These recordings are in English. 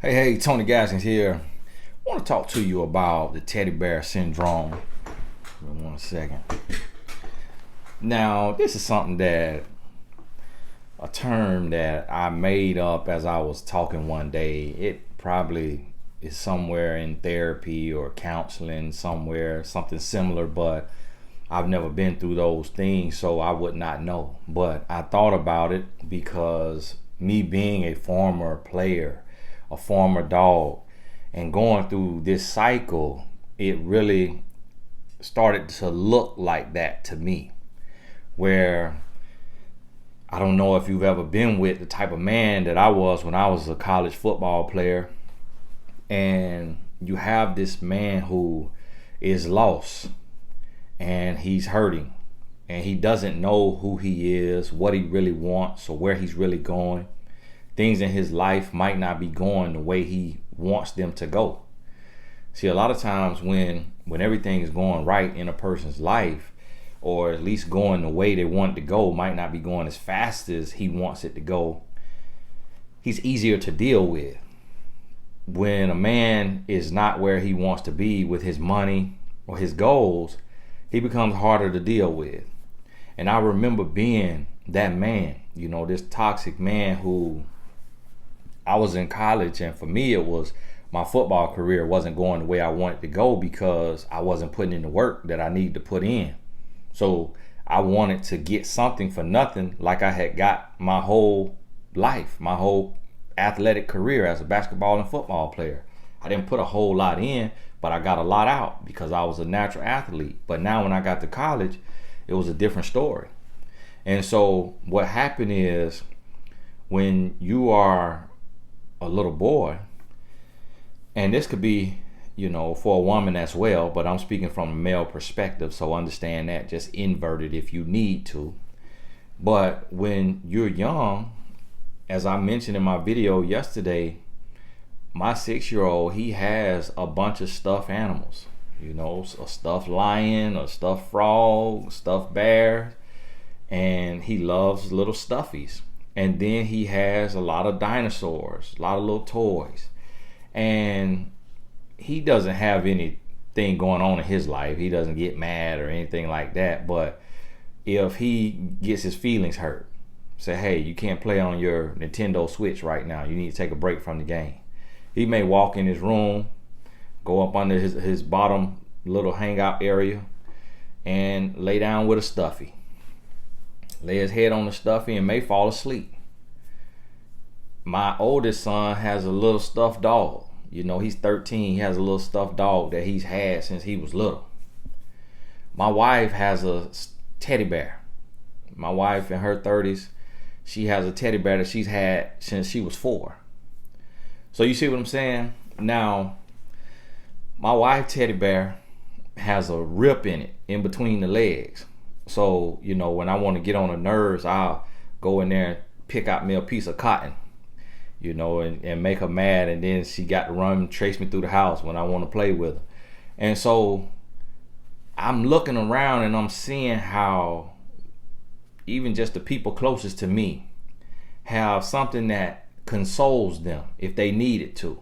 Hey, Tony Gaskins here. I want to talk to you about the teddy bear syndrome. Give me 1 second. Now, this is something a term that I made up as I was talking one day. It probably is somewhere in therapy or counseling somewhere, something similar, but I've never been through those things, so I would not know. But I thought about it because me being a former player, a former dog, and going through this cycle, it really started to look like that to me. Where I don't know if you've ever been with the type of man that I was when I was a college football player, and you have this man who is lost and he's hurting and he doesn't know who he is, what he really wants, or where he's really going. Things in his life might not be going the way he wants them to go. See, a lot of times when everything is going right in a person's life, or at least going the way they want it to go, might not be going as fast as he wants it to go, he's easier to deal with. When a man is not where he wants to be with his money or his goals, he becomes harder to deal with. And I remember being that man, this toxic man who I was in college, and for me it was my football career wasn't going the way I wanted to go because I wasn't putting in the work that I needed to put in. So I wanted to get something for nothing, like I had got my whole life, my whole athletic career as a basketball and football player. I didn't put a whole lot in, but I got a lot out because I was a natural athlete. But now when I got to college, it was a different story. And so what happened is, when you are a little boy, and this could be, for a woman as well, but I'm speaking from a male perspective, so understand that, just invert it if you need to. But when you're young, as I mentioned in my video yesterday, my 6-year-old, he has a bunch of stuffed animals, a stuffed lion, a stuffed frog, stuffed bear, and he loves little stuffies. And then he has a lot of dinosaurs, a lot of little toys. And he doesn't have anything going on in his life. He doesn't get mad or anything like that. But if he gets his feelings hurt, say, hey, you can't play on your Nintendo Switch right now. You need to take a break from the game. He may walk in his room, go up under his bottom little hangout area, and lay down with a stuffy. Lay his head on the stuffy and may fall asleep. My oldest son has a little stuffed dog. He's 13. He has a little stuffed dog that he's had since he was little. My wife has a teddy bear. My wife in her 30s, she has a teddy bear that she's had since she was 4. So you see what I'm saying? Now, my wife's teddy bear has a rip in it in between the legs. So, when I want to get on her nerves, I'll go in there and pick out me a piece of cotton, and make her mad. And then she got to run and chase me through the house when I want to play with her. And so I'm looking around and I'm seeing how even just the people closest to me have something that consoles them if they need it to.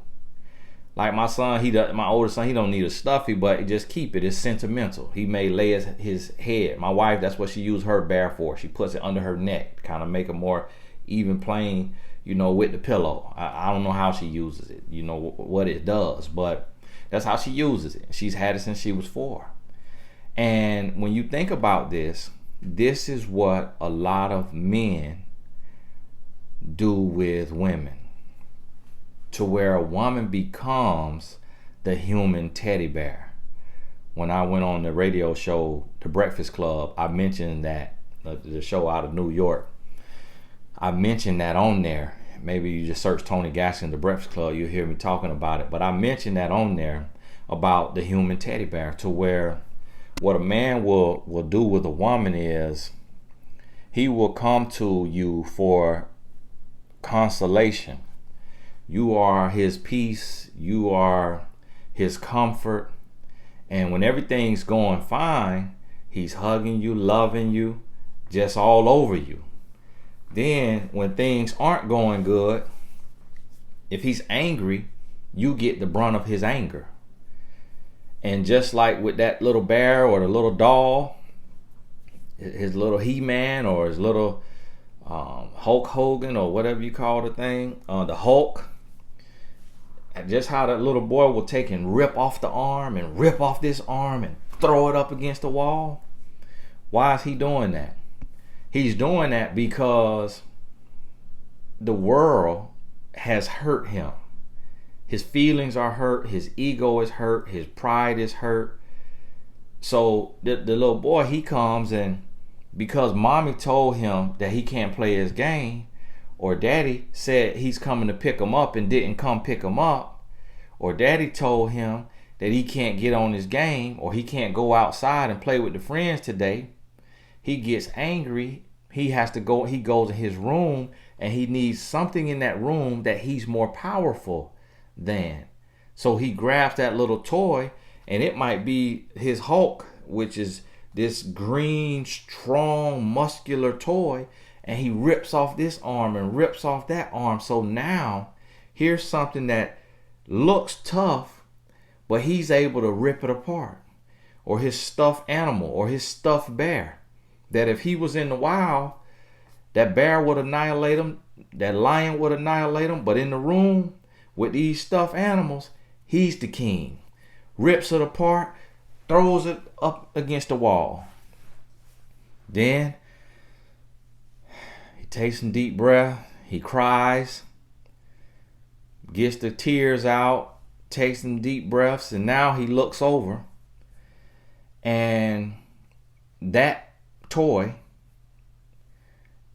Like my son, my oldest son, he don't need a stuffy, but just keep it. It's sentimental. He may lay his head. My wife, that's what she used her bear for. She puts it under her neck, kind of make a more even plane, with the pillow. I don't know how she uses it, what it does, but that's how she uses it. She's had it since she was 4. And when you think about this is what a lot of men do with women, to where a woman becomes the human teddy bear. When I went on the radio show, The Breakfast Club, I mentioned that, the show out of New York, I mentioned that on there. Maybe you just search Tony Gaskins, The Breakfast Club, you'll hear me talking about it. But I mentioned that on there about the human teddy bear, to where what a man will do with a woman is he will come to you for consolation. You are his peace. You are his comfort. And when everything's going fine, he's hugging you, loving you, just all over you. Then when things aren't going good, If he's angry, you get the brunt of his anger. And just like with that little bear or the little doll, his little He-Man or his little Hulk Hogan or whatever you call the thing, the Hulk, and just how that little boy will take and rip off the arm and rip off this arm and throw it up against the wall. Why is he doing that? He's doing that because the world has hurt him. His feelings are hurt. His ego is hurt. His pride is hurt. So the little boy, he comes, and because mommy told him that he can't play his game, or daddy said he's coming to pick him up and didn't come pick him up, or daddy told him that he can't get on his game, or he can't go outside and play with the friends today, he gets angry. He has to go. He goes in his room, and he needs something in that room that he's more powerful than. So he grabs that little toy, and it might be his Hulk, which is this green, strong, muscular toy, and he rips off this arm and rips off that arm. So now here's something that looks tough, but he's able to rip it apart. Or his stuffed animal, or his stuffed bear, that if he was in the wild, that bear would annihilate him, that lion would annihilate him, but in the room with these stuffed animals, he's the king. Rips it apart, throws it up against the wall. Then he takes some deep breath, he cries, gets the tears out, takes some deep breaths, and now he looks over, and that toy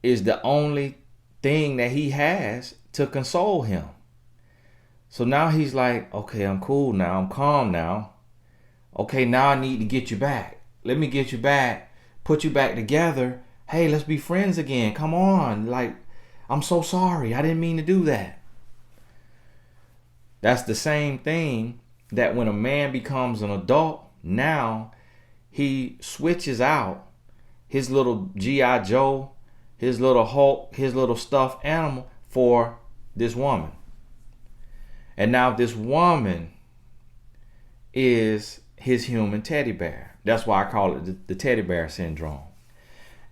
is the only thing that he has to console him. So now he's like, okay, I'm cool now. I'm calm now. Okay, now I need to get you back. Let me get you back. Put you back together. Hey, let's be friends again. Come on. Like, I'm so sorry. I didn't mean to do that. That's the same thing that when a man becomes an adult, now he switches out his little G.I. Joe, his little Hulk, his little stuffed animal for this woman. And now this woman is his human teddy bear. That's why I call it the teddy bear syndrome.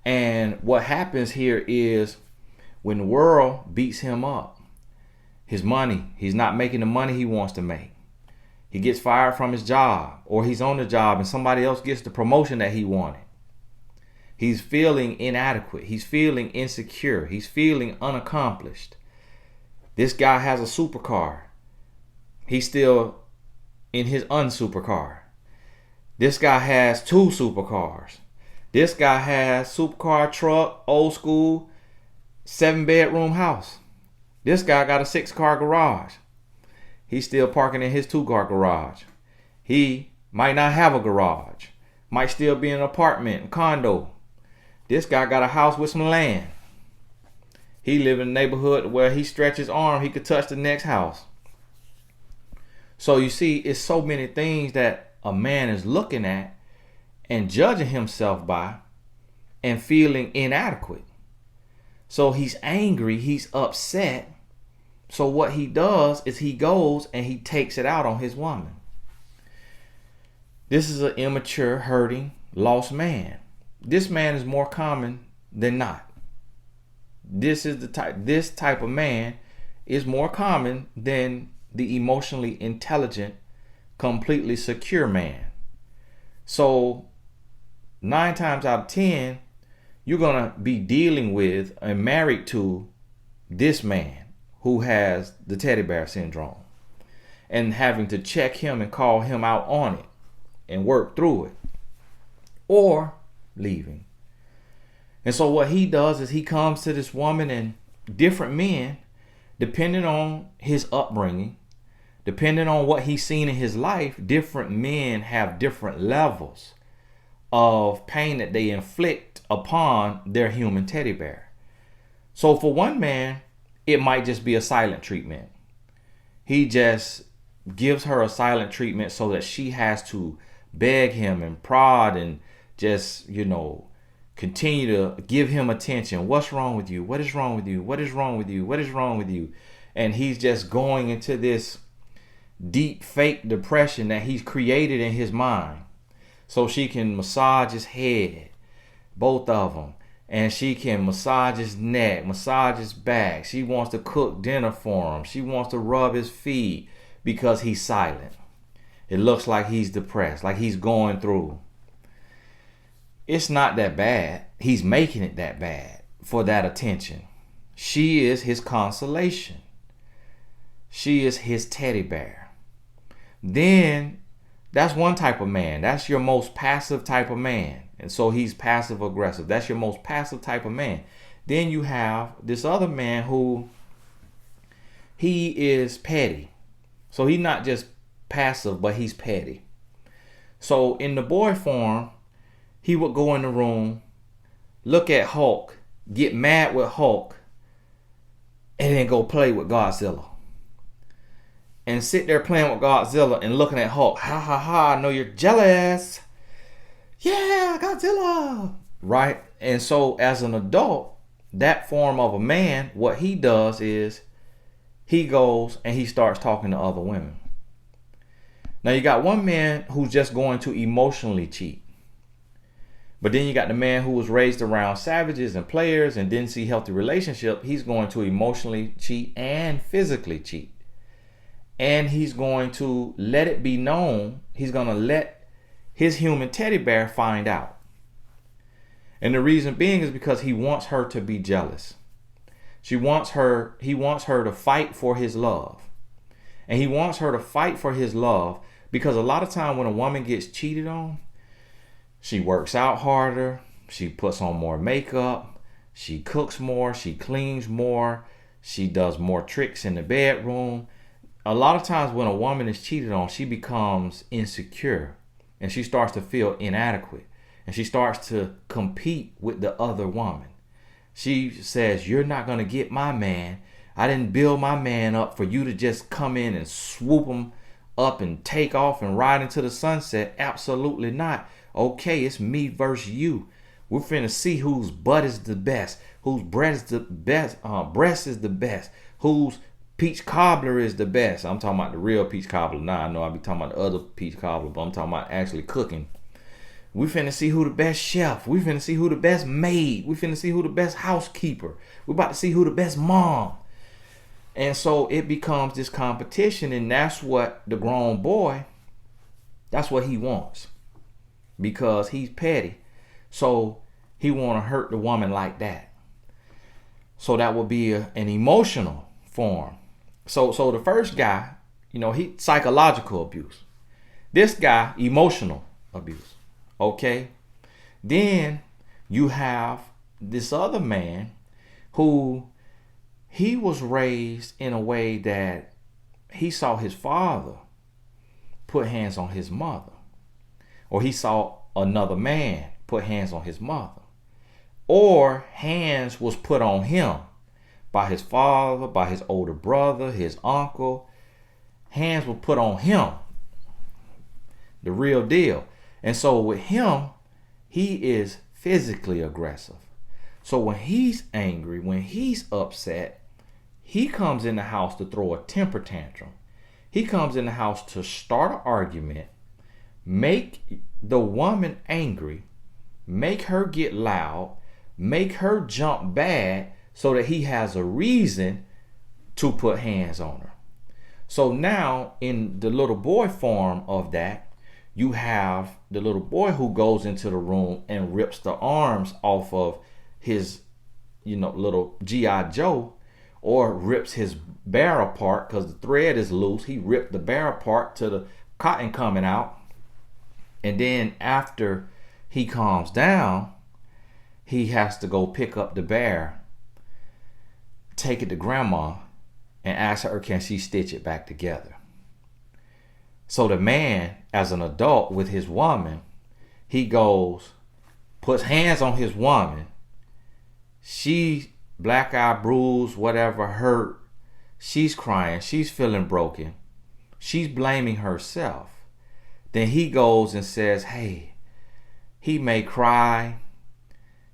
And what happens here is when the world beats him up, his money, he's not making the money he wants to make. He gets fired from his job, or he's on the job and somebody else gets the promotion that he wanted. He's feeling inadequate. He's feeling insecure. He's feeling unaccomplished. This guy has a supercar. He's still in his unsupercar. This guy has 2 supercars. This guy has supercar, truck, old school, 7-bedroom house. This guy got a 6-car garage. He's still parking in his 2-car garage. He might not have a garage. Might still be in an apartment, a condo. This guy got a house with some land. He live in a neighborhood where he stretch his arm, he could touch the next house. So you see, it's so many things that a man is looking at and judging himself by and feeling inadequate. So he's angry, he's upset. So what he does is he goes and he takes it out on his woman. This is an immature, hurting, lost man. This man is more common than not. This type of man is more common than the emotionally intelligent, completely secure man. So 9 times out of 10, you're going to be dealing with and married to this man who has the teddy bear syndrome, and having to check him and call him out on it and work through it, or leaving. And so what he does is he comes to this woman, and different men, depending on his upbringing, depending on what he's seen in his life, different men have different levels of pain that they inflict upon their human teddy bear. So for one man, it might just be a silent treatment. He just gives her a silent treatment so that she has to beg him and prod and just, continue to give him attention. What's wrong with you? What is wrong with you? What is wrong with you? What is wrong with you? and he's just going into this deep fake depression that he's created in his mind. So she can massage his head, both of them, and she can massage his neck, massage his back. She wants to cook dinner for him. She wants to rub his feet because he's silent. It looks like he's depressed, like he's going through. It's not that bad. He's making it that bad for that attention. She is his consolation. She is his teddy bear. Then that's one type of man. That's your most passive type of man. And so he's passive aggressive. That's your most passive type of man. Then you have this other man who he is petty. So he's not just passive, but he's petty. So in the boy form, he would go in the room, look at Hulk, get mad with Hulk, and then go play with Godzilla. And sit there playing with Godzilla and looking at Hulk. Ha ha ha, I know you're jealous. Yeah, Godzilla. Right? And so as an adult, that form of a man, what he does is he goes and he starts talking to other women. Now you got one man who's just going to emotionally cheat. But then you got the man who was raised around savages and players and didn't see healthy relationship. He's going to emotionally cheat and physically cheat. And he's going to let it be known. He's going to let his human teddy bear find out. And the reason being is because he wants her to be jealous. He wants her to fight for his love. And he wants her to fight for his love because a lot of time when a woman gets cheated on, she works out harder, she puts on more makeup, she cooks more, she cleans more, she does more tricks in the bedroom. A lot of times when a woman is cheated on, she becomes insecure and she starts to feel inadequate and she starts to compete with the other woman. She says, you're not going to get my man. I didn't build my man up for you to just come in and swoop him up and take off and ride into the sunset. Absolutely not. Okay, it's me versus you. We're finna see whose butt is the best, whose breast is the best, breast is the best, whose peach cobbler is the best. I'm talking about the real peach cobbler. Nah, I know I be talking about the other peach cobbler, but I'm talking about actually cooking. We finna see who the best chef. We finna see who the best maid. We finna see who the best housekeeper. We about to see who the best mom. And so it becomes this competition, and that's what the grown boy, that's what he wants. Because he's petty. So he want to hurt the woman like that. So that would be an emotional form. So the first guy, he psychological abuse. This guy, emotional abuse. Okay? Then you have this other man who he was raised in a way that he saw his father put hands on his mother. Or he saw another man put hands on his mother. Or hands was put on him by his father, by his older brother, his uncle. Hands were put on him. The real deal. And so with him, he is physically aggressive. So when he's angry, when he's upset, he comes in the house to throw a temper tantrum. He comes in the house to start an argument, make the woman angry, make her get loud, make her jump bad so that he has a reason to put hands on her. So now in the little boy form of that, you have the little boy who goes into the room and rips the arms off of his, little G.I. Joe, or rips his bear apart because the thread is loose. He ripped the bear apart to the cotton coming out. And then after he calms down, he has to go pick up the bear, take it to grandma, and ask her, can she stitch it back together? So the man, as an adult with his woman, he goes, puts hands on his woman. She black eye, bruised, whatever, hurt. She's crying. She's feeling broken. She's blaming herself. Then he goes and says, hey, he may cry.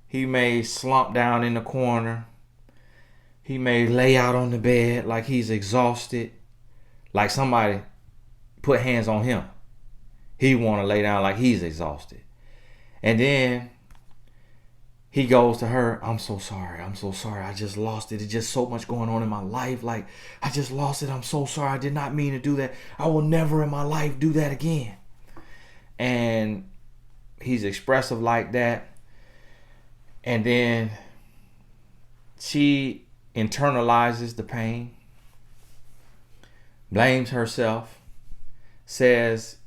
He may slump down in the corner. He may lay out on the bed like he's exhausted, like somebody put hands on him. He want to lay down like he's exhausted. And then he goes to her, I'm so sorry. I just lost it. It's just so much going on in my life. Like, I just lost it. I'm so sorry. I did not mean to do that. I will never in my life do that again. And he's expressive like that. And then she internalizes the pain, blames herself, says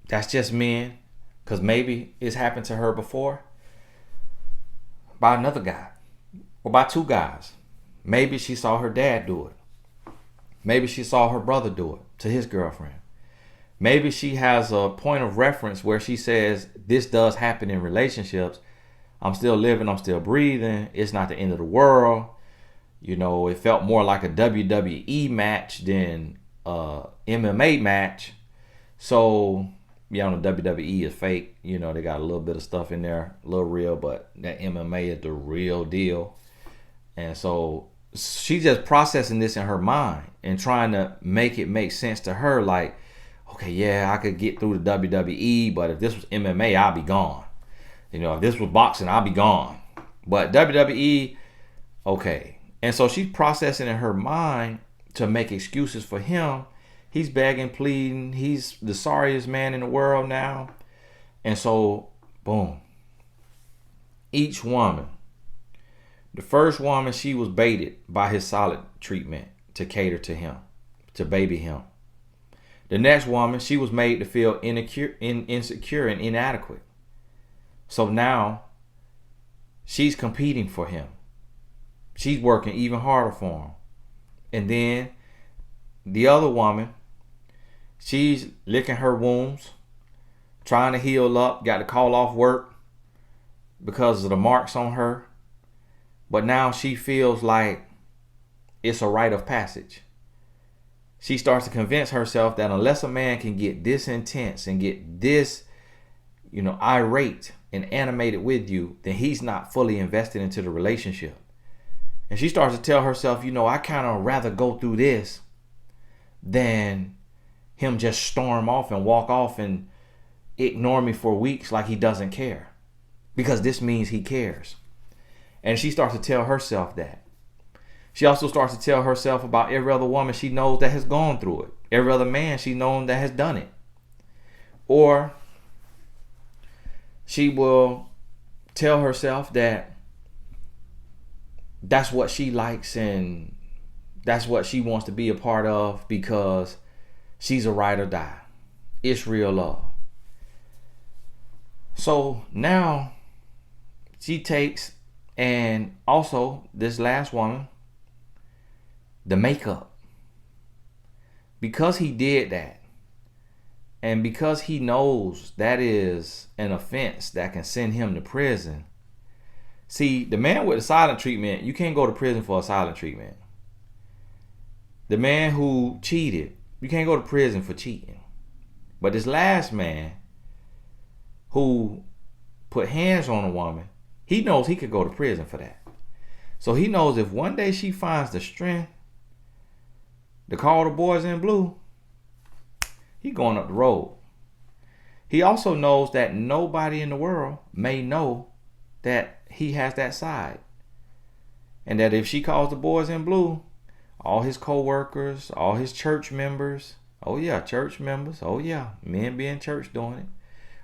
that's just men, because maybe it's happened to her before by another guy or by two guys. Maybe she saw her dad do it. Maybe she saw her brother do it to his girlfriend. Maybe she has a point of reference where she says this does happen in relationships. I'm still living, I'm still breathing. It's not the end of the world. You know, it felt more like a WWE match than a MMA match. So, yeah, the WWE is fake. You know, they got a little bit of stuff in there, a little real, but that MMA is the real deal. And so she's just processing this in her mind and trying to make it make sense to her. Like, okay, yeah, I could get through the WWE, but if this was MMA, I'll be gone. You know, if this was boxing, I'll be gone. But WWE, okay. And so she's processing in her mind to make excuses for him. He's begging, pleading. He's the sorriest man in the world now. And so, boom. Each woman. The first woman, she was baited by his solid treatment to cater to him, to baby him. The next woman, she was made to feel insecure and inadequate. So now, she's competing for him. She's working even harder for him. And then the other woman, she's licking her wounds, trying to heal up, got to call off work because of the marks on her. But now she feels like it's a rite of passage. She starts to convince herself that unless a man can get this intense and get this, irate and animated with you, then he's not fully invested into the relationship. And she starts to tell herself, I kind of rather go through this than him just storm off and walk off and ignore me for weeks like he doesn't care. Because this means he cares. And she starts to tell herself that. She also starts to tell herself about every other woman she knows that has gone through it. Every other man she knows that has done it. Or she will tell herself that that's what she likes and that's what she wants to be a part of because she's a ride or die. It's real love. So now she takes, and also this last woman, the makeup. Because he did that, and because he knows that is an offense that can send him to prison. See, the man with the silent treatment, you can't go to prison for a silent treatment. The man who cheated, you can't go to prison for cheating. But this last man who put hands on a woman, he knows he could go to prison for that. So he knows if one day she finds the strength to call the boys in blue, he going up the road. He also knows that nobody in the world may know that he has that side. And that if she calls the boys in blue, all his co-workers, all his church members, men be in church doing it.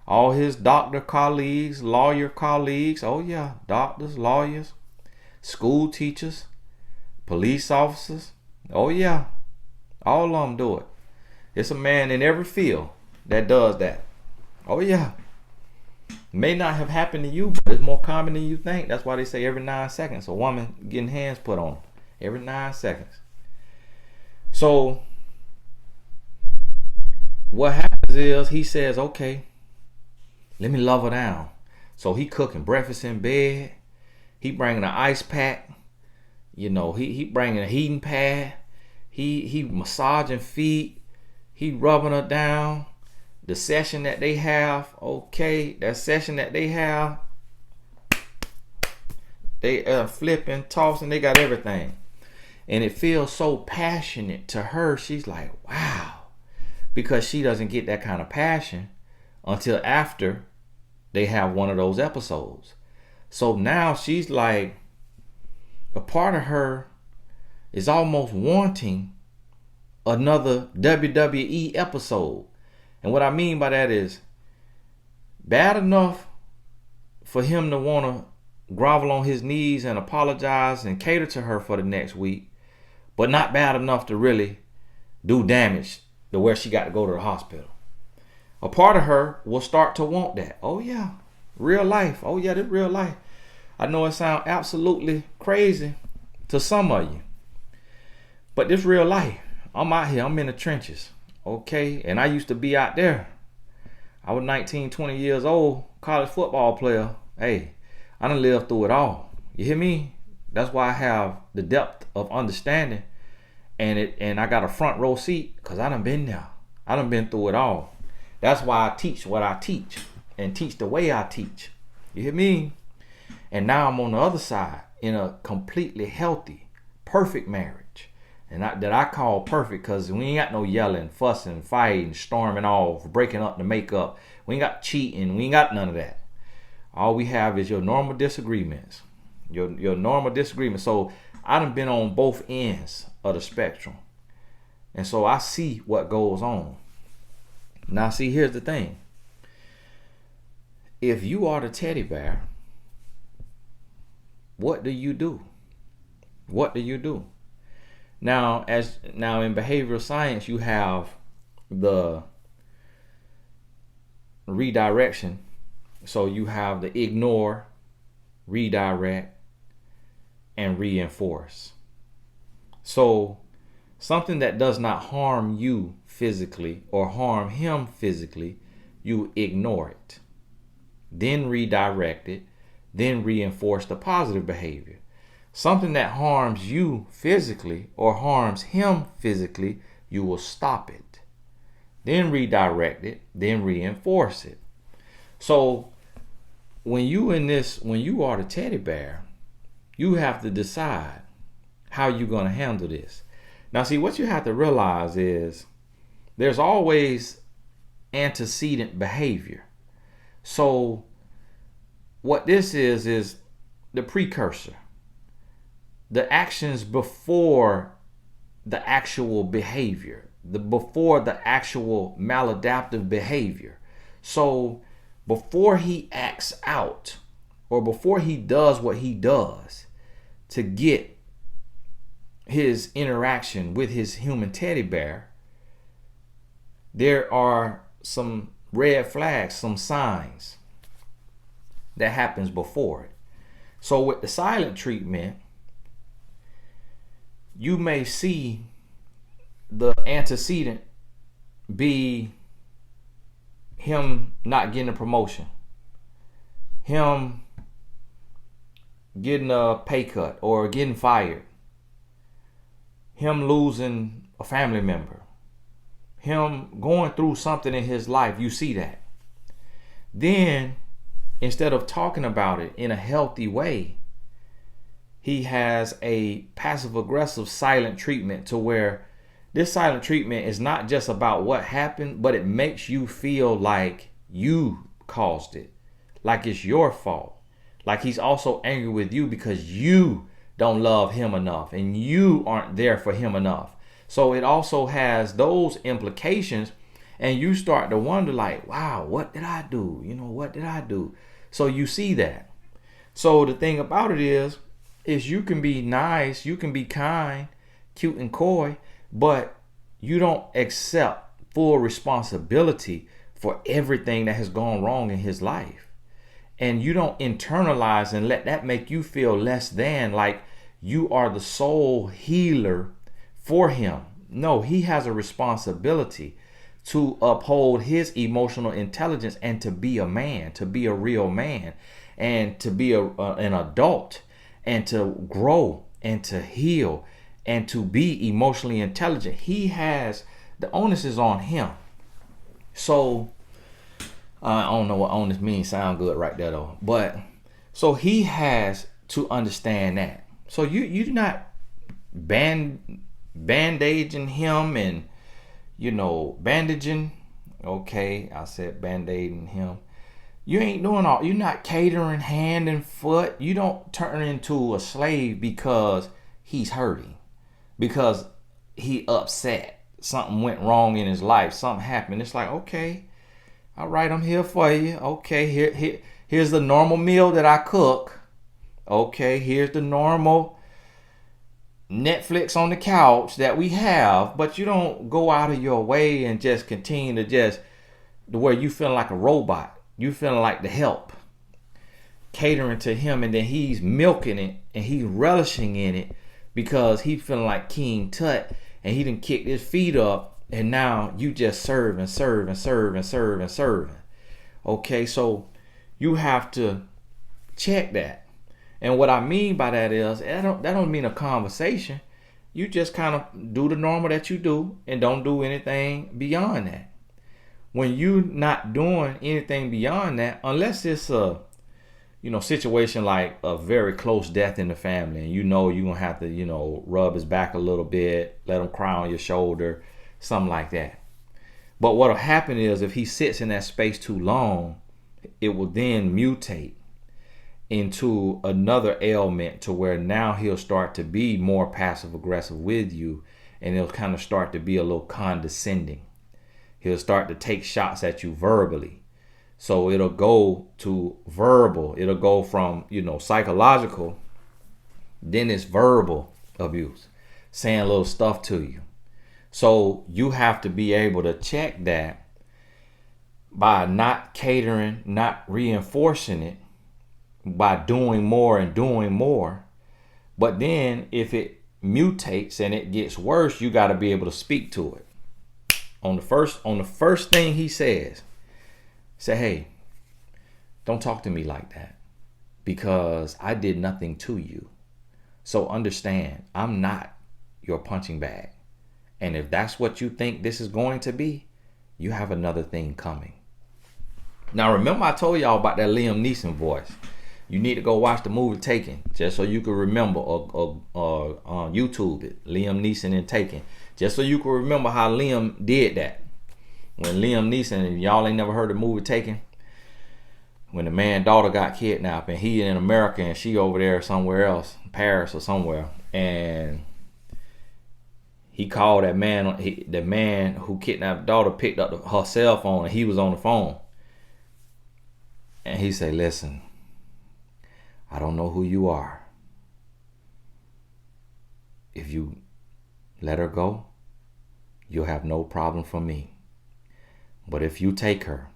All his doctor colleagues, lawyer colleagues, doctors, lawyers, school teachers, police officers, all of them do it. It's a man in every field that does that. May not have happened to you, but it's more common than you think. That's why they say every 9 seconds a woman getting hands put on her. Every 9 seconds. So what happens is he says, okay, let me love her down. So he cooking breakfast in bed. He bringing an ice pack. He bringing a heating pad. He massaging feet. He rubbing her down. The session that they have, they flipping, tossing, they got everything. And it feels so passionate to her. She's like, wow. Because she doesn't get that kind of passion until after they have one of those episodes. So now she's like, a part of her is almost wanting another WWE episode. And what I mean by that is, bad enough for him to want to grovel on his knees and apologize and cater to her for the next week, but not bad enough to really do damage to where she got to go to the hospital. A part of her will start to want that. Oh yeah, real life. Oh yeah, this real life. I know it sounds absolutely crazy to some of you, but this real life. I'm out here, I'm in the trenches, okay? And I used to be out there. I was 19, 20 years old, college football player. Hey, I done lived through it all. You hear me? That's why I have the depth of understanding, and I got a front row seat, because I done been there. I done been through it all. That's why I teach what I teach and teach the way I teach. You hear me? And now I'm on the other side in a completely healthy, perfect marriage. And that I call perfect, because we ain't got no yelling, fussing, fighting, storming off, breaking up the makeup. We ain't got cheating. We ain't got none of that. All we have is your normal disagreements. Your normal disagreements. So I done been on both ends of the spectrum. And so I see what goes on. Now see, here's the thing. If you are the teddy bear, what do you do? What do you do? Now in behavioral science, you have the redirection. So you have the ignore, redirect, and reinforce. So something that does not harm you physically or harm him physically, you ignore it. Then redirect it, then reinforce the positive behavior. Something that harms you physically or harms him physically, you will stop it. Then redirect it, then reinforce it. So when you are the teddy bear, you have to decide how you're going to handle this. Now see, what you have to realize is there's always antecedent behavior. So what this is the precursor. The actions before the actual behavior, before the actual maladaptive behavior. So before he acts out, or before he does what he does to get his interaction with his human teddy bear, there are some red flags, some signs that happens before it. So with the silent treatment, you may see the antecedent be him not getting a promotion, him getting a pay cut or getting fired, him losing a family member, him going through something in his life. You see that. Then instead of talking about it in a healthy way, he has a passive aggressive silent treatment, to where this silent treatment is not just about what happened, but it makes you feel like you caused it, like it's your fault, like he's also angry with you because you don't love him enough and you aren't there for him enough. So it also has those implications, and you start to wonder like, wow, what did I do? What did I do? So you see that. So the thing about it is you can be nice, you can be kind, cute and coy, but you don't accept full responsibility for everything that has gone wrong in his life. And you don't internalize and let that make you feel less than, like you are the sole healer for him. No, he has a responsibility to uphold his emotional intelligence and to be a man, to be a real man, and to be an adult, and to grow and to heal and to be emotionally intelligent. He has, the onus is on him. So I don't know what onus means. Sound good right there though. But so he has to understand that. So you do not bandaging him and, bandaging. Okay, I said band-aiding him. You ain't doing all. You're not catering hand and foot. You don't turn into a slave because he's hurting, because he upset. Something went wrong in his life. Something happened. It's like, okay, all right, I'm here for you. Okay, here's the normal meal that I cook. Okay, here's the normal Netflix on the couch that we have. But you don't go out of your way and just continue to just the way you feeling like a robot. You feeling like the help, catering to him, and then he's milking it and he's relishing in it because he feeling like King Tut, and he done kicked his feet up, and now you just serve and serve and serve and serve and serve. Okay, so you have to check that. And what I mean by that is that don't mean a conversation. You just kind of do the normal that you do and don't do anything beyond that. When you're not doing anything beyond that, unless it's a situation like a very close death in the family, and you're gonna have to rub his back a little bit, let him cry on your shoulder, something like that. But what'll happen is if he sits in that space too long, it will then mutate into another ailment to where now he'll start to be more passive aggressive with you, and he'll kind of start to be a little condescending. He'll start to take shots at you verbally. So it'll go to verbal. It'll go from, psychological. Then it's verbal abuse, saying little stuff to you. So you have to be able to check that by not catering, not reinforcing it, by doing more and doing more. But then if it mutates and it gets worse, you got to be able to speak to it. On the first thing he says, say, hey, don't talk to me like that because I did nothing to you. So understand, I'm not your punching bag. And if that's what you think this is going to be, you have another thing coming. Now, remember I told y'all about that Liam Neeson voice. You need to go watch the movie Taken just so you can remember, or YouTube it, Liam Neeson in Taken. Just so you can remember how Liam did that. When Liam Neeson, and y'all ain't never heard the movie Taken, when the man's daughter got kidnapped and he in America and she over there somewhere else, Paris or somewhere, and he called that man, the man who kidnapped the daughter picked up her cell phone and he was on the phone. And he said, listen, I don't know who you are. If you let her go, you'll have no problem from me. But if you take her,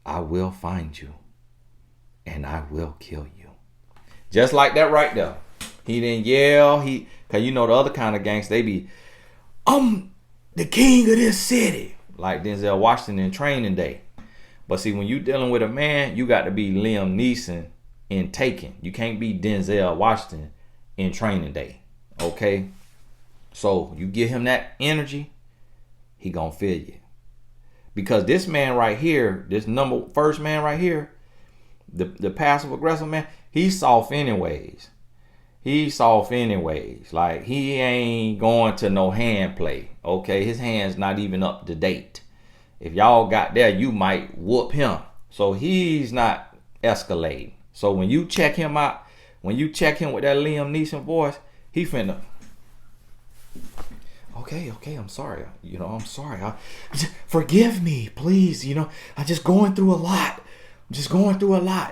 I will find you and I will kill you. Just like that right there. He didn't yell. Cause the other kind of gangs, they be, I'm the king of this city. Like Denzel Washington in Training Day. But see, when you dealing with a man, you got to be Liam Neeson in Taken. You can't be Denzel Washington in Training Day. Okay? So you give him that energy, he gonna feel you. Because this man right here, this first man right here, the passive aggressive man, he's soft anyways. He's soft anyways. Like, he ain't going to no hand play. Okay? His hand's not even up to date. If y'all got there, you might whoop him. So he's not escalating. So when you check him out, when you check him with that Liam Neeson voice, he finna, okay, I'm sorry. I'm sorry. Forgive me, please. I'm just going through a lot.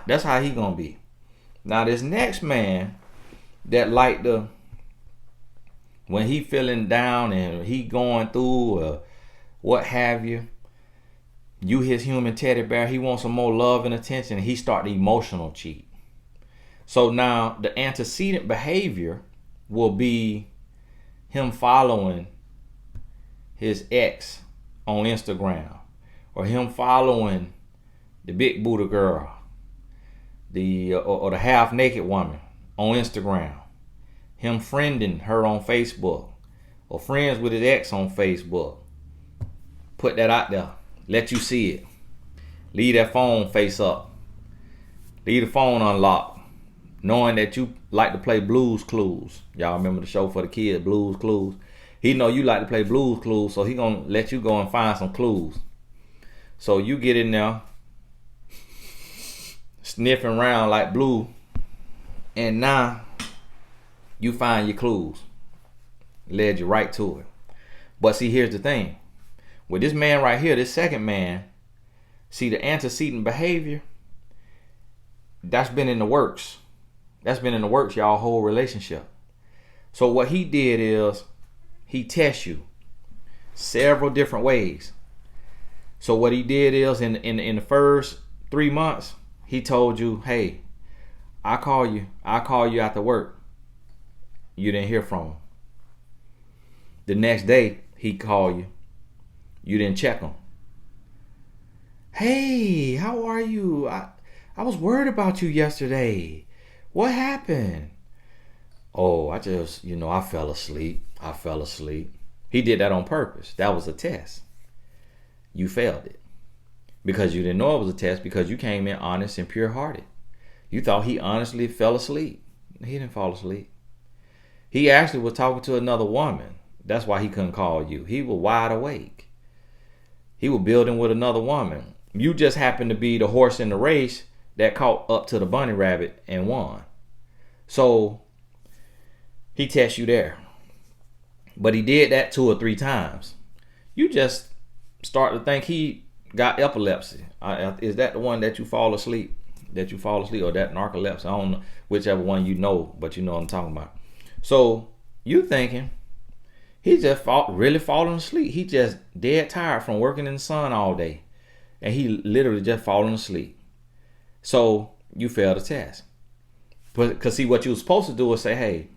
That's how he gonna be. Now this next man that when he feeling down and he going through what have you, you his human teddy bear, he wants some more love and attention, and he start the emotional cheat. So now the antecedent behavior will be him following his ex on Instagram, or him following the big booty girl, or the half naked woman on Instagram, him friending her on Facebook, or friends with his ex on Facebook. Put that out there. Let you see it. Leave that phone face up. Leave the phone unlocked. knowing that you like to play Blues Clues. Y'all remember the show for the kids, Blues Clues? He know you like to play Blues Clues, so he gonna let you go and find some clues. So you get in there, sniffing around like Blue, and now you find your clues. Led you right to it. But see, here's the thing. With this man right here, this second man, see the antecedent behavior, that's been in the works. That's been in the works, y'all whole relationship. So what he did is he tests you several different ways. So what he did is in the first 3 months, he told you, hey, I'll call you after work. You didn't hear from him. The next day, he called you. You didn't check him. Hey, how are you? I was worried about you yesterday. What happened? Oh, I just, I fell asleep. He did that on purpose. That was a test. You failed it. Because you didn't know it was a test, because you came in honest and pure-hearted. You thought he honestly fell asleep. He didn't fall asleep. He actually was talking to another woman. That's why he couldn't call you. He was wide awake. He was building with another woman. You just happened to be the horse in the race that caught up to the bunny rabbit and won. So he tests you there. But he did that 2 or 3 times. You just start to think he got epilepsy. Is that the one that you fall asleep? Or that narcolepsy? I don't know whichever one you know, but you know what I'm talking about. So you thinking he just really falling asleep. He just dead tired from working in the sun all day. And he literally just falling asleep. So you failed the test. Because see, what you were supposed to do is say, hey,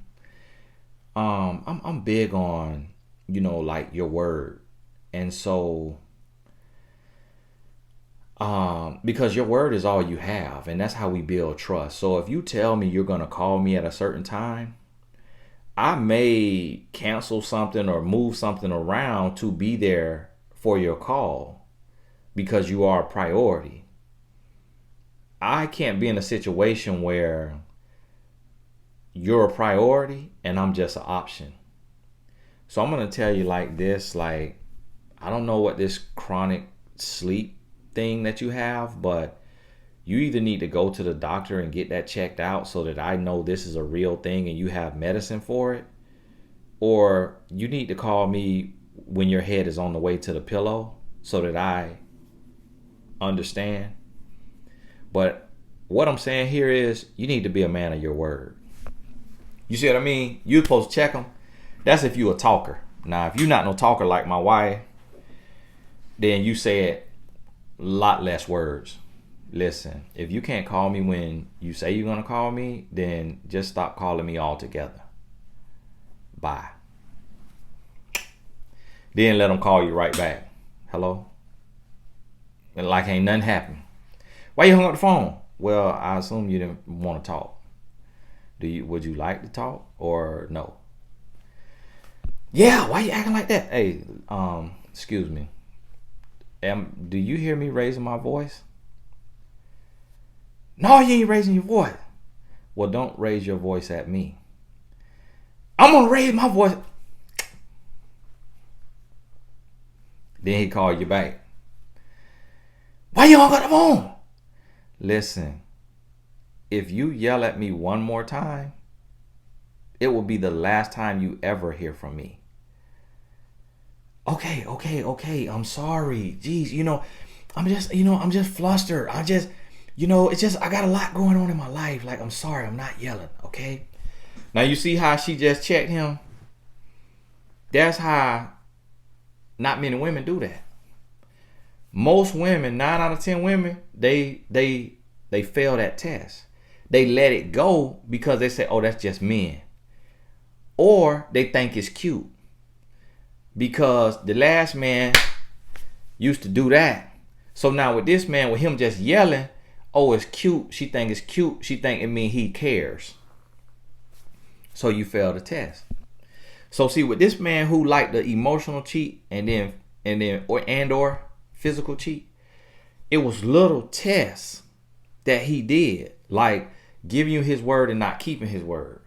I'm big on, like your word. And so, because your word is all you have. And that's how we build trust. So if you tell me you're going to call me at a certain time, I may cancel something or move something around to be there for your call because you are a priority. I can't be in a situation where you're a priority and I'm just an option. So I'm going to tell you like this, I don't know what this chronic sleep thing that you have, but you either need to go to the doctor and get that checked out so that I know this is a real thing and you have medicine for it, or you need to call me when your head is on the way to the pillow so that I understand. But what I'm saying here is you need to be a man of your word. You see what I mean? You're supposed to check them. That's if you're a talker. Now, if you're not no talker like my wife, then you said a lot less words. Listen, if you can't call me when you say you're going to call me, then just stop calling me altogether. Bye. Then let them call you right back. Hello? And like ain't nothing happened. Why you hung up the phone? Well, I assume you didn't want to talk. Would you like to talk or no? Yeah, why you acting like that? Hey, excuse me. Do you hear me raising my voice? No, you ain't raising your voice. Well, don't raise your voice at me. I'm going to raise my voice. Then he called you back. Why you hung up the phone? Listen, if you yell at me one more time, it will be the last time you ever hear from me. Okay. I'm sorry. Jeez, I'm just flustered. It's just, I got a lot going on in my life. Like, I'm sorry, I'm not yelling, okay? Now, you see how she just checked him? That's how not many women do that. Most women, 9 out of 10 women, they fail that test. They let it go because they say, oh, that's just men. Or they think it's cute. Because the last man used to do that. So now with this man, with him just yelling, oh, it's cute. She think it's cute. She think it mean he cares. So you fail the test. So see, with this man who liked the emotional cheat and or physical cheat, it was little tests that he did. Like giving you his word and not keeping his word,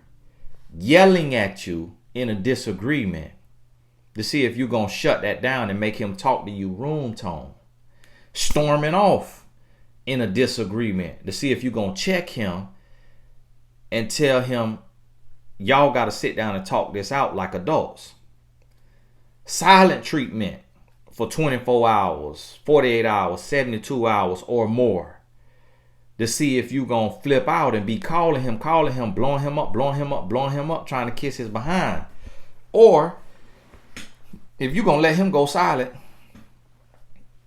yelling at you in a disagreement to see if you're going to shut that down and make him talk to you room tone, storming off in a disagreement to see if you're going to check him and tell him y'all got to sit down and talk this out like adults. Silent treatment for 24 hours, 48 hours, 72 hours or more to see if you're going to flip out and be calling him, blowing him up, trying to kiss his behind. Or if you're going to let him go silent,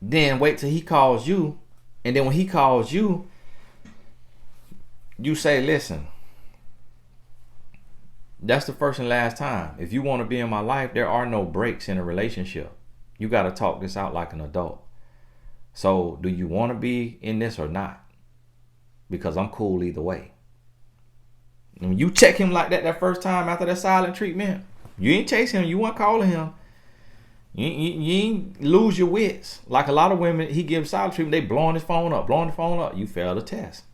then wait till he calls you. And then when he calls you, you say, listen, that's the first and last time. If you want to be in my life, there are no breaks in a relationship. You got to talk this out like an adult. So do you want to be in this or not? Because I'm cool either way. And when you check him like that first time after that silent treatment, you ain't chasing him. You weren't calling him. You ain't lose your wits. Like a lot of women, he gives silent treatment. They blowing his phone up. You fail the test.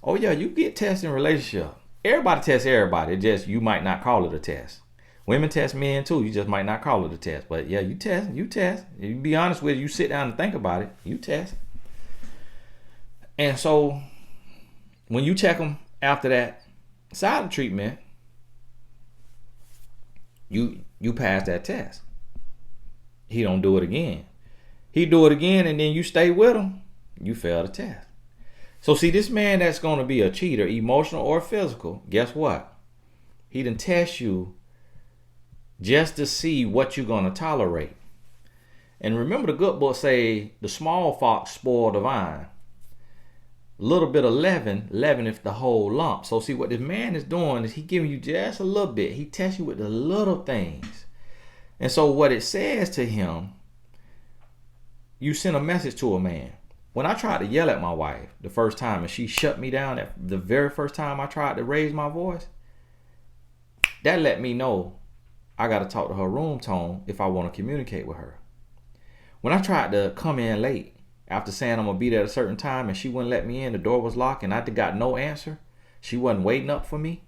Oh yeah, you get tested in a relationship. Everybody tests everybody. It just, you might not call it a test. Women test men too. You just might not call it a test. But yeah, you test. You be honest with it. You sit down and think about it. You test. And so when you check them after that silent treatment, you pass that test. He don't do it again. He do it again and then you stay with him, you fail the test. So see, this man that's going to be a cheater, emotional or physical, guess what? He done test you just to see what you're going to tolerate. And remember, the good book say the small fox spoiled the vine. Little bit of leaveneth the whole lump. So see, what this man is doing is he giving you just a little bit. He tests you with the little things. And so what it says to him, you send a message to a man. When I tried to yell at my wife the first time and she shut me down at the very first time I tried to raise my voice, that let me know I got to talk to her room tone if I want to communicate with her. When I tried to come in late after saying I'm going to be there at a certain time and she wouldn't let me in, the door was locked and I got no answer, she wasn't waiting up for me,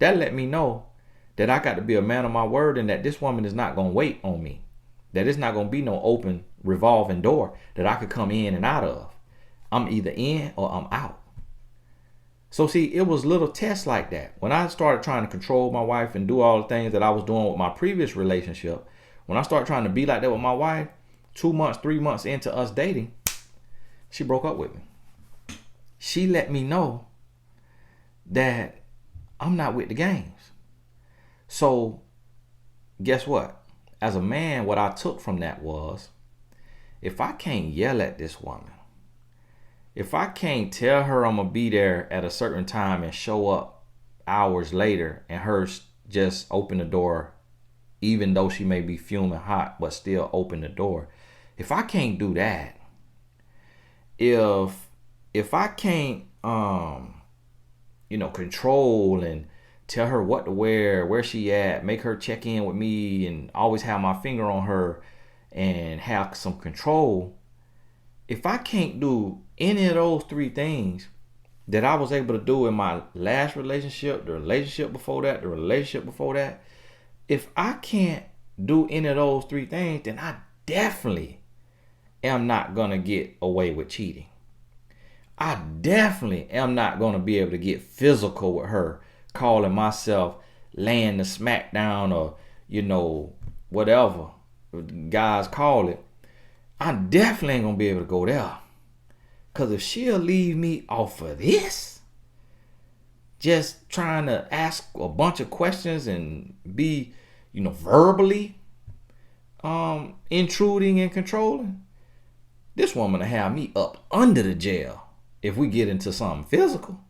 that let me know that I got to be a man of my word and that this woman is not going to wait on me. That it's not going to be no open revolving door that I could come in and out of. I'm either in or I'm out. So see, it was little tests like that. When I started trying to control my wife and do all the things that I was doing with my previous relationship, when I started trying to be like that with my wife, 2 months, 3 months into us dating, she broke up with me. She let me know that I'm not with the games. So guess what? As a man, what I took from that was, if I can't yell at this woman, if I can't tell her I'm going to be there at a certain time and show up hours later and her just open the door, even though she may be fuming hot, but still open the door. If I can't do that, if I can't, control and tell her what to wear, where she at, make her check in with me and always have my finger on her and have some control. If I can't do any of those three things that I was able to do in my last relationship, the relationship before that, the relationship before that, if I can't do any of those three things, then I definitely am not going to get away with cheating. I definitely am not going to be able to get physical with her, calling myself laying the smack down or, whatever guys call it. I definitely ain't going to be able to go there. Because if she'll leave me off of this, just trying to ask a bunch of questions and be, verbally intruding and controlling, this woman will have me up under the jail if we get into something physical.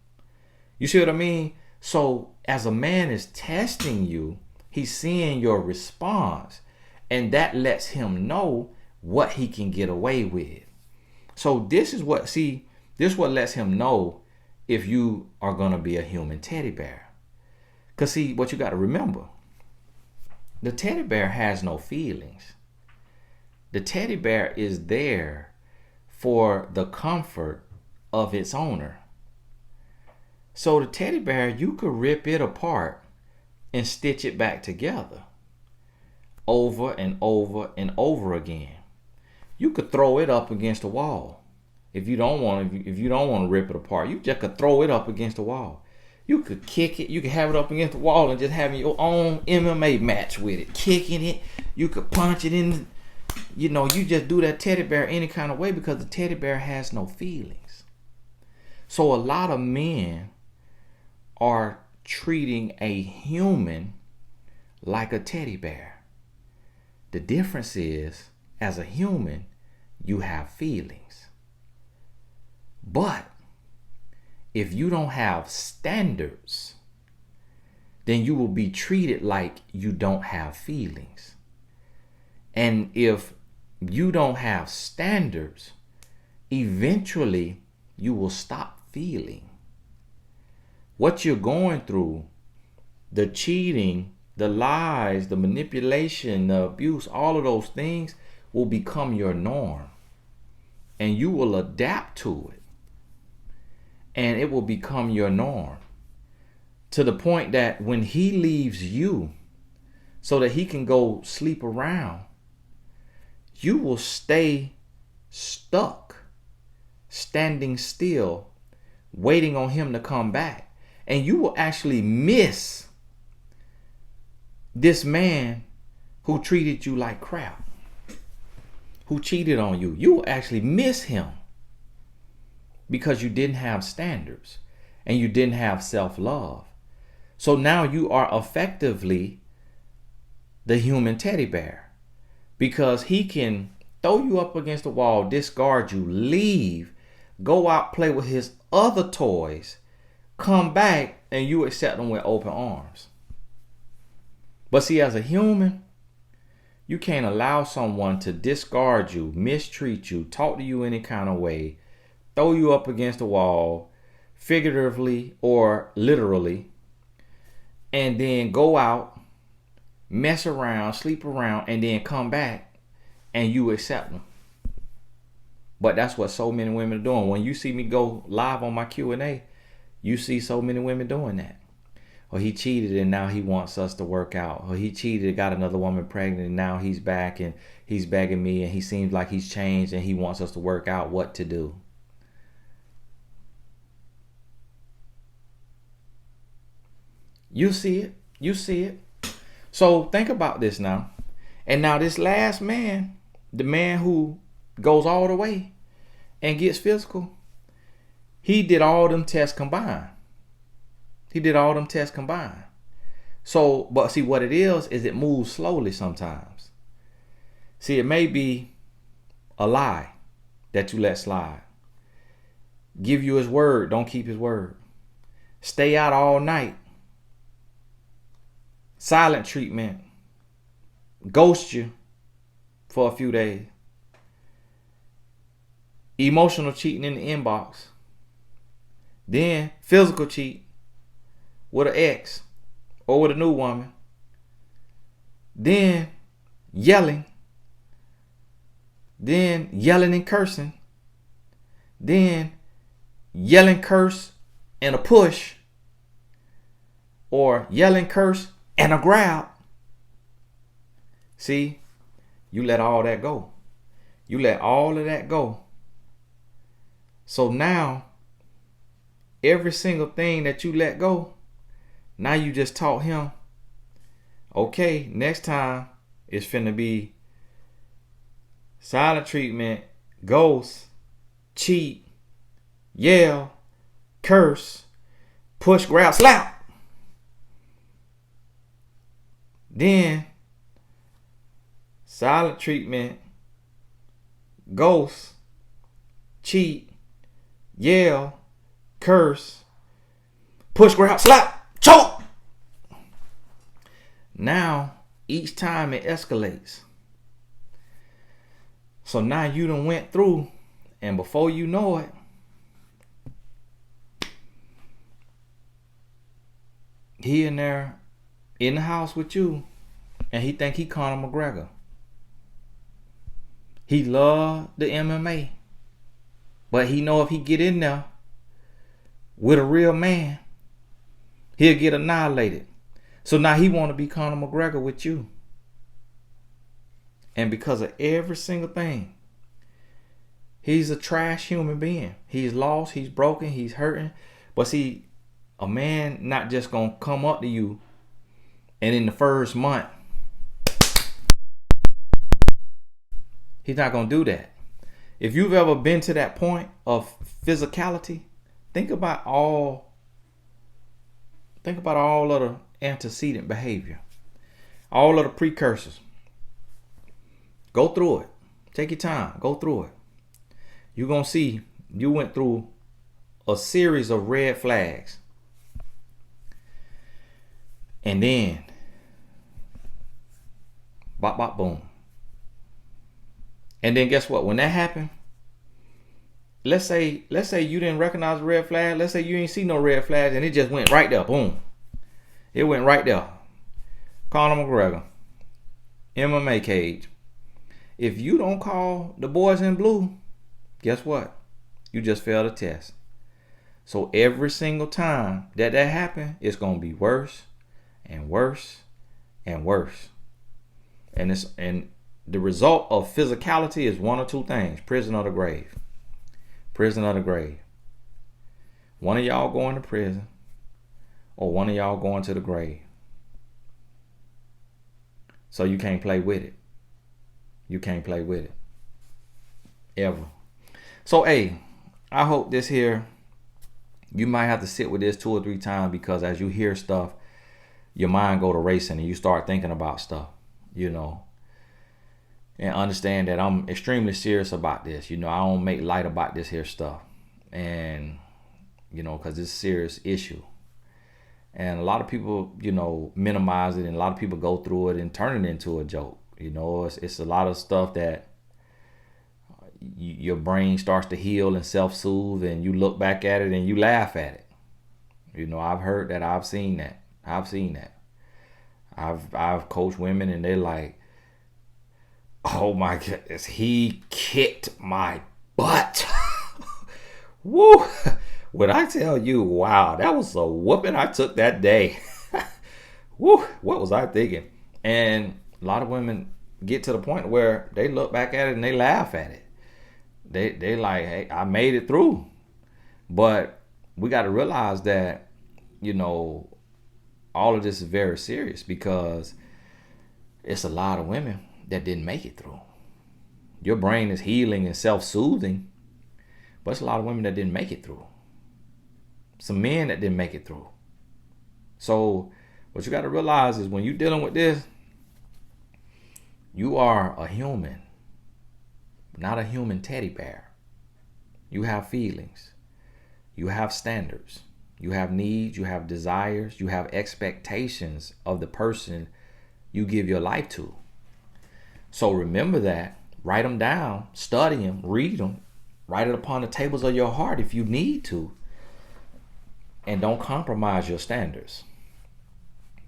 You see what I mean? So as a man is testing you, he's seeing your response, and that lets him know what he can get away with. So this what lets him know if you are going to be a human teddy bear. Because see, what you got to remember, the teddy bear has no feelings. The teddy bear is there for the comfort of its owner. So the teddy bear, you could rip it apart and stitch it back together over and over and over again. You could throw it up against the wall. If you don't want to rip it apart, you just could throw it up against the wall. You could kick it. You could have it up against the wall and just having your own MMA match with it, kicking it. You could punch it in. You just do that teddy bear any kind of way, because the teddy bear has no feelings. So a lot of men are treating a human like a teddy bear. The difference is, as a human, you have feelings. But if you don't have standards, then you will be treated like you don't have feelings. And if you don't have standards, eventually you will stop feeling. What you're going through, the cheating, the lies, the manipulation, the abuse, all of those things will become your norm. And you will adapt to it. And it will become your norm. To the point that when he leaves you so that he can go sleep around, you will stay stuck, standing still, waiting on him to come back. And you will actually miss this man who treated you like crap, who cheated on you. You will actually miss him because you didn't have standards and you didn't have self-love. So now you are effectively the human teddy bear, because he can throw you up against the wall, discard you, leave, go out, play with his other toys, come back, and you accept them with open arms. But see, as a human, you can't allow someone to discard you, mistreat you, talk to you any kind of way, throw you up against the wall, figuratively or literally, and then go out, mess around, sleep around, and then come back and you accept them. But that's what so many women are doing. When you see me go live on my Q&A, you see so many women doing that. Or he cheated and now he wants us to work out. Or he cheated, got another woman pregnant, and now he's back and he's begging me and he seems like he's changed and he wants us to work out what to do. You see it. You see it. So think about this now. And now this last man, the man who goes all the way and gets physical, he did all them tests combined. He did all them tests combined. So, but see what it is it moves slowly sometimes. See, it may be a lie that you let slide. Give you his word, don't keep his word. Stay out all night. Silent treatment. Ghost you for a few days. Emotional cheating in the inbox. Then physical cheat with an ex or with a new woman. Then yelling. Then yelling and cursing. Then yelling, curse, and a push. Or yelling, curse, and a grab. See, you let all that go. You let all of that go. So now, every single thing that you let go, now you just taught him, okay, next time it's finna be silent treatment, ghost, cheat, yell, curse, push, grab, slap. Then silent treatment, ghost, cheat, yell, curse, push, grab, slap, choke. Now, each time it escalates. So now you done went through, and before you know it, he in there in the house with you, and he think he Conor McGregor. He love the MMA, but he know if he get in there with a real man, He'll get annihilated. So now he want to be Conor McGregor with you. And because of every single thing, he's a trash human being. He's lost, he's broken, he's hurting. But see, a man not just gonna come up to you and in the first month, he's not gonna do that. If you've ever been to that point of physicality, think about all of the antecedent behavior, all of the precursors. Go through it. Take your time. Go through it. You're going to see you went through a series of red flags. And then, bop, bop, boom. And then guess what? When that happened, let's say you didn't recognize the red flag. Let's say you ain't see no red flags and it just went right there. Boom. It went right there. Conor McGregor. MMA cage. If you don't call the boys in blue, guess what? You just failed a test. So every single time that happened, it's going to be worse and worse and worse. And the result of physicality is one or two things: prison or the grave. Prison or the grave. One of y'all going to prison, or one of y'all going to the grave. So you can't play with it. You can't play with it. Ever. So, hey, I hope this here, you might have to sit with this 2 or 3 times, because as you hear stuff, your mind go to racing and you start thinking about stuff, and understand that I'm extremely serious about this. I don't make light about this here stuff. And, because it's a serious issue. And a lot of people, minimize it, and a lot of people go through it and turn it into a joke. It's a lot of stuff that your brain starts to heal and self-soothe, and you look back at it and you laugh at it. I've heard that. I've seen that. I've coached women and they're like, oh my goodness, he kicked my butt. Woo! When I tell you, wow, that was a whooping I took that day. Woo! What was I thinking? And a lot of women get to the point where they look back at it and they laugh at it. They like, hey, I made it through. But we got to realize that, all of this is very serious, because it's a lot of women that didn't make it through. Your brain is healing and self-soothing, but it's a lot of women that didn't make it through. Some men that didn't make it through. So what you got to realize is, when you're dealing with this, you are a human, not a human teddy bear. You have feelings. You have standards. You have needs. You have desires. You have expectations of the person you give your life to. So remember that. Write them down. Study them. Read them. Write it upon the tables of your heart if you need to. And don't compromise your standards.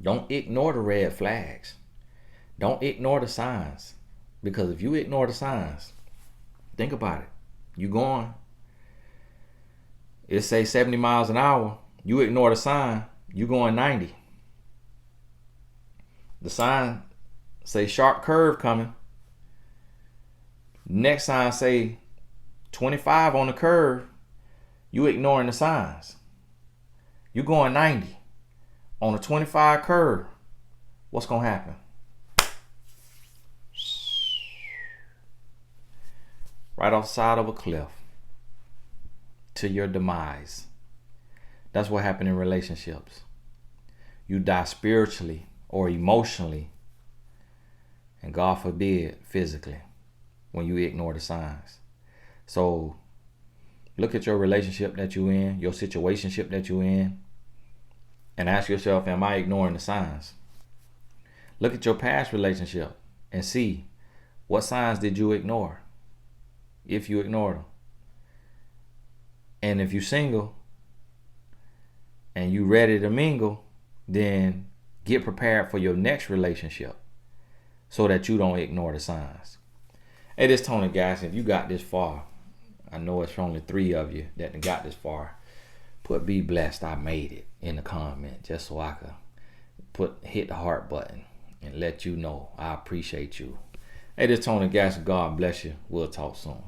Don't ignore the red flags. Don't ignore the signs. Because if you ignore the signs, think about it. You going, it say 70 miles an hour. You ignore the sign, you going 90. The sign say sharp curve coming. Next sign say 25 on the curve. You ignoring the signs. You going 90 on a 25 curve. What's going to happen? Right off the side of a cliff to your demise. That's what happened in relationships. You die spiritually or emotionally, and God forbid, physically, when you ignore the signs. So look at your relationship that you're in, your situationship that you're in, and ask yourself, am I ignoring the signs? Look at your past relationship and see, what signs did you ignore? If you ignore them. And if you're single and you ready to mingle, then get prepared for your next relationship so that you don't ignore the signs. Hey, this Tony, guys. If you got this far, I know it's only 3 of you that got this far. put "be blessed, I made it" in the comment, just so I could hit the heart button and let you know I appreciate you. Hey, this is Tony Gasson. God bless you. We'll talk soon.